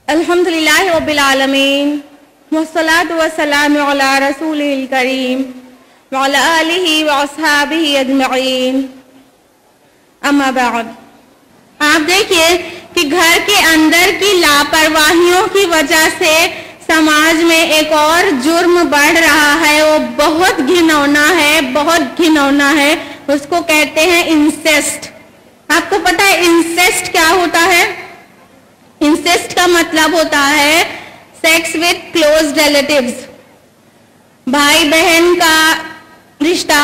الحمدللہ رب العالمین والصلاة والسلام علی رسولہ الکریم وعلی آلہ واصحابہ اجمعین اما بعد۔ آپ دیکھیے کہ گھر کے اندر کی لاپرواہیوں کی وجہ سے سماج میں ایک اور جرم بڑھ رہا ہے، وہ بہت گھنونا ہے، اس کو کہتے ہیں انسیسٹ۔ آپ کو پتا ہے انسیسٹ کیا ہوتا ہے؟ انسیسٹ کا مطلب ہوتا ہے سیکس وتھ کلوز ریلیٹیوز، بھائی بہن کا رشتہ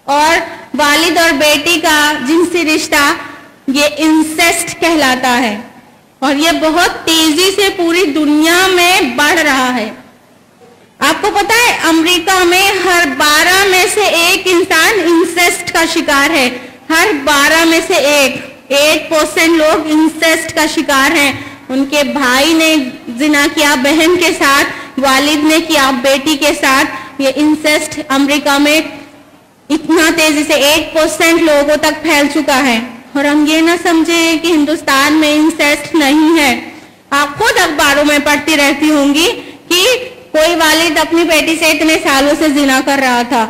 اور والد اور بیٹی کا جنسی رشتہ، یہ انسیسٹ کہلاتا ہے، اور یہ بہت تیزی سے پوری دنیا میں بڑھ رہا ہے۔ آپ کو پتا ہے امریکہ میں ہر 12 میں سے ایک انسان انسیسٹ کا شکار ہے، ہر 12 میں سے 8% لوگ انسیسٹ کا شکار ہیں۔ ان کے بھائی نے زنا کیا بہن کے ساتھ، والد نے کیا بیٹی کے ساتھ۔ یہ انسیسٹ امریکہ میں اتنا تیزی سے 8% لوگوں تک پھیل چکا ہے، اور ہم یہ نہ سمجھیں کہ ہندوستان میں انسیسٹ نہیں ہے۔ آپ خود اخباروں میں پڑھتی رہتی ہوں گی کہ کوئی والد اپنی بیٹی سے اتنے سالوں سے زنا کر رہا تھا۔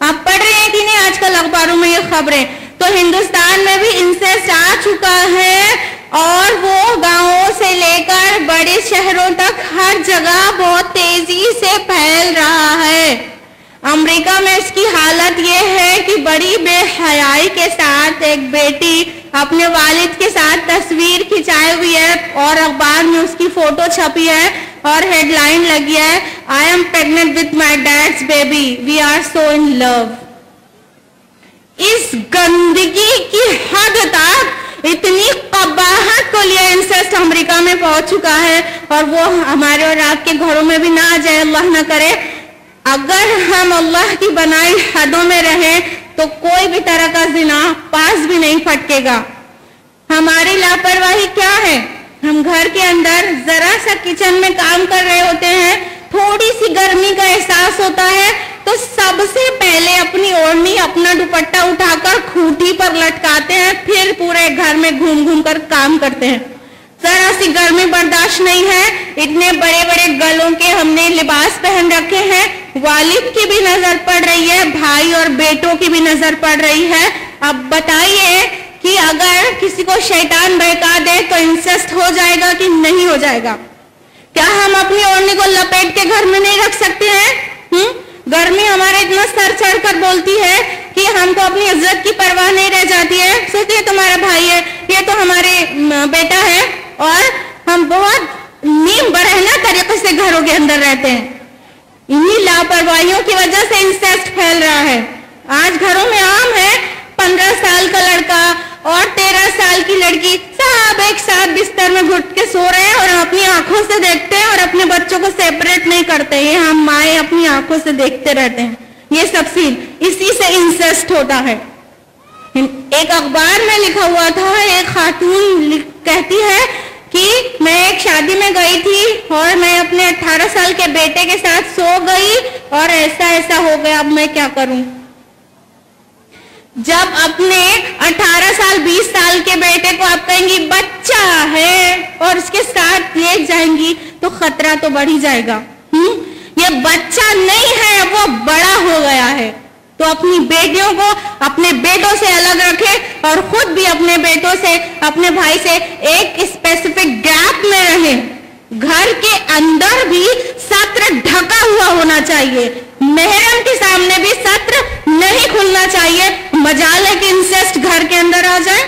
آپ پڑھ رہے ہیں کہ نہیں آج کل اخباروں میں یہ خبریں؟ تو ہندوستان میں بھی انسیسٹ آ چکا ہے، اور وہ گاؤں سے لے کر بڑے شہروں تک ہر جگہ بہت تیزی سے پھیل رہا ہے۔ امریکہ میں اس کی حالت یہ ہے کہ بڑی بے حیائی کے ساتھ ایک بیٹی اپنے والد کے ساتھ تصویر کھنچائی ہوئی ہے، اور اخبار میں اس کی فوٹو چھپی ہے، اور ہیڈ لائن لگی ہے I am pregnant with my dad's baby, we are so in love۔ اس گندگی کی حد تک اتنی قباحت کو لیے انسیسٹ امریکہ میں پہنچ چکا ہے، اور وہ ہمارے اور آپ کے گھروں میں بھی نہ آ جائے، اللہ نہ کرے۔ اگر ہم اللہ کی بنائی حدوں میں رہیں تو کوئی بھی طرح کا زنا پاس بھی نہیں پھٹکے گا۔ ہماری لاپرواہی کیا ہے؟ ہم گھر کے اندر ذرا سا کچن میں کام کر رہے ہوتے ہیں، تھوڑی سی گرمی کا احساس ہوتا ہے تو سب سے پہلے اپنی اوڑھنی اپنا دوپٹہ اٹھا کر کھوٹی پر لٹکاتے ہیں، پھر پورے گھر میں گھوم گھوم کر کام کرتے ہیں۔ ذرا سی گرمی برداشت نہیں ہے، اتنے بڑے بڑے گلوں کے ہم نے لباس پہن رکھے ہیں، والد کی بھی نظر پڑ رہی ہے، بھائی اور بیٹوں کی بھی نظر پڑ رہی ہے۔ اب بتائیے کہ اگر کسی کو شیطان بہکا دے تو انسیسٹ ہو جائے گا کہ نہیں ہو جائے گا؟ کیا ہم اپنی اوڑھنی کو لپیٹ کے گھر میں نہیں رکھ سکتے ہیں؟ گرمی ہمارے اتنا سر چڑھ کر بولتی ہے کہ ہم کو اپنی عزت کی پرواہ نہیں رہ جاتی ہے۔ سوچتے ہیں تمہارا بھائی ہے، یہ تو ہمارے بیٹا ہے، اور ہم بہت نیم برہنہ طریقے سے گھروں کے اندر رہتے ہیں۔ انہی لاپرواہیوں کی وجہ سے انسیسٹ پھیل رہا ہے۔ آج گھروں میں عام ہے 15 سال کا لڑکا اور 13 سال کی لڑکی سب ایک ساتھ بستر میں گھٹ کے سو رہے ہیں، اور اپنی آنکھوں سے دیکھتے ہیں اور اپنے بچوں کو سیپریٹ نہیں کرتے۔ یہ ہم مائیں اپنی آنکھوں سے دیکھتے رہتے ہیں۔ یہ سب سین اسی سے انسیسٹ ہوتا ہے۔ ایک اخبار میں لکھا ہوا تھا، ایک خاتون کہتی ہے کہ میں ایک شادی میں گئی تھی اور میں اپنے 18 سال کے بیٹے کے ساتھ سو گئی، اور ایسا ہو گیا، اب میں کیا کروں؟ جب اپنے 18 سال 20 سال کے بیٹے کو آپ کہیں گی بچہ ہے اور اس کے ساتھ لے جائیں گی تو خطرہ تو بڑھ ہی جائے گا۔ یہ بچہ نہیں ہے، وہ بڑا ہو گیا ہے۔ تو اپنی بیٹیوں کو اپنے بیٹوں سے الگ رکھے، اور خود بھی اپنے بیٹوں سے اپنے بھائی سے ایک اسپیسیفک گیپ میں رہیں۔ گھر کے اندر بھی ستر ڈھکا ہوا ہونا چاہیے، محرم کے سامنے بھی ستر نہیں کھلنا چاہیے، مجال ہے کہ انسیسٹ گھر کے اندر آ جائے۔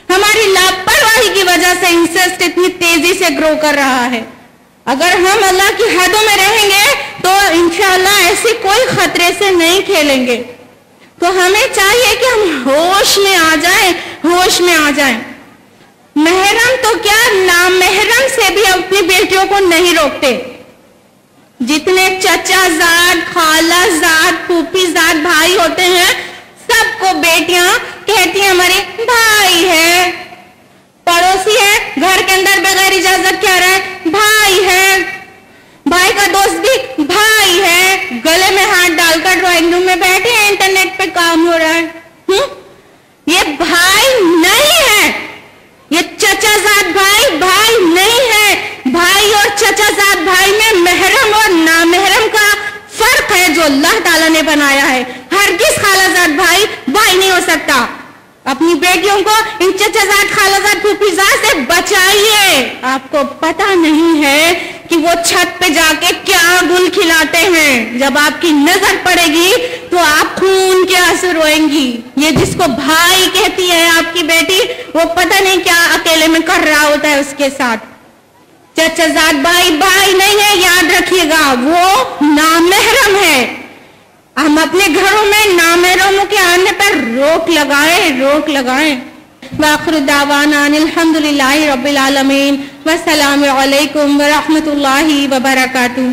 ہماری لاپرواہی کی وجہ سے انسیسٹ اتنی تیزی سے گرو کر رہا ہے۔ اگر ہم اللہ کی حدوں میں رہیں گے تو انشاءاللہ ایسے کوئی خطرے سے نہیں کھیلیں گے۔ تو ہمیں چاہیے کہ ہم ہوش میں آ جائیں، ہوش میں آ جائیں۔ محرم تو کیا، نامحرم سے بھی اپنی بیٹیوں کو نہیں روکتے۔ جتنے چچا زاد، خالہ زاد، پھوپھی زاد بھائی ہوتے ہیں، سب کو بیٹیاں کہتی ہیں ہمارے بھائی ہے۔ پڑوسی ہے، گھر کے اندر بغیر اجازت کیا رہا ہے، بھائی ہے۔ بھائی کا دوست بھی بھائی ہے، گلے میں ہاتھ ڈال کر ڈرائنگ روم میں بیٹھے ہیں، انٹرنیٹ پہ کام ہو رہا ہے۔ یہ بھائی نہیں ہے، یہ چچا زاد بھائی نہیں آپ کو پتہ نہیں ہے کہ وہ چھت پہ جا کے کیا گل کھلاتے ہیں. جب آپ کی نظر پڑے گی تو آپ خون کے آنسو روئیں گی. یہ جس کو بھائی کہتی ہے آپ کی بیٹی, وہ پتہ نہیں کیا اکیلے میں کر رہا ہوتا ہے اس کے ساتھ. چچا زاد بھائی بھائی نہیں ہے, یاد رکھیے گا, وہ نامحرم ہے. ہم اپنے گھروں میں نامحرموں کے آنے پر روک لگائیں. وآخر دعوانا ان الحمدللہ رب العالمین. والسلام علیکم ورحمۃ اللہ وبرکاتہ.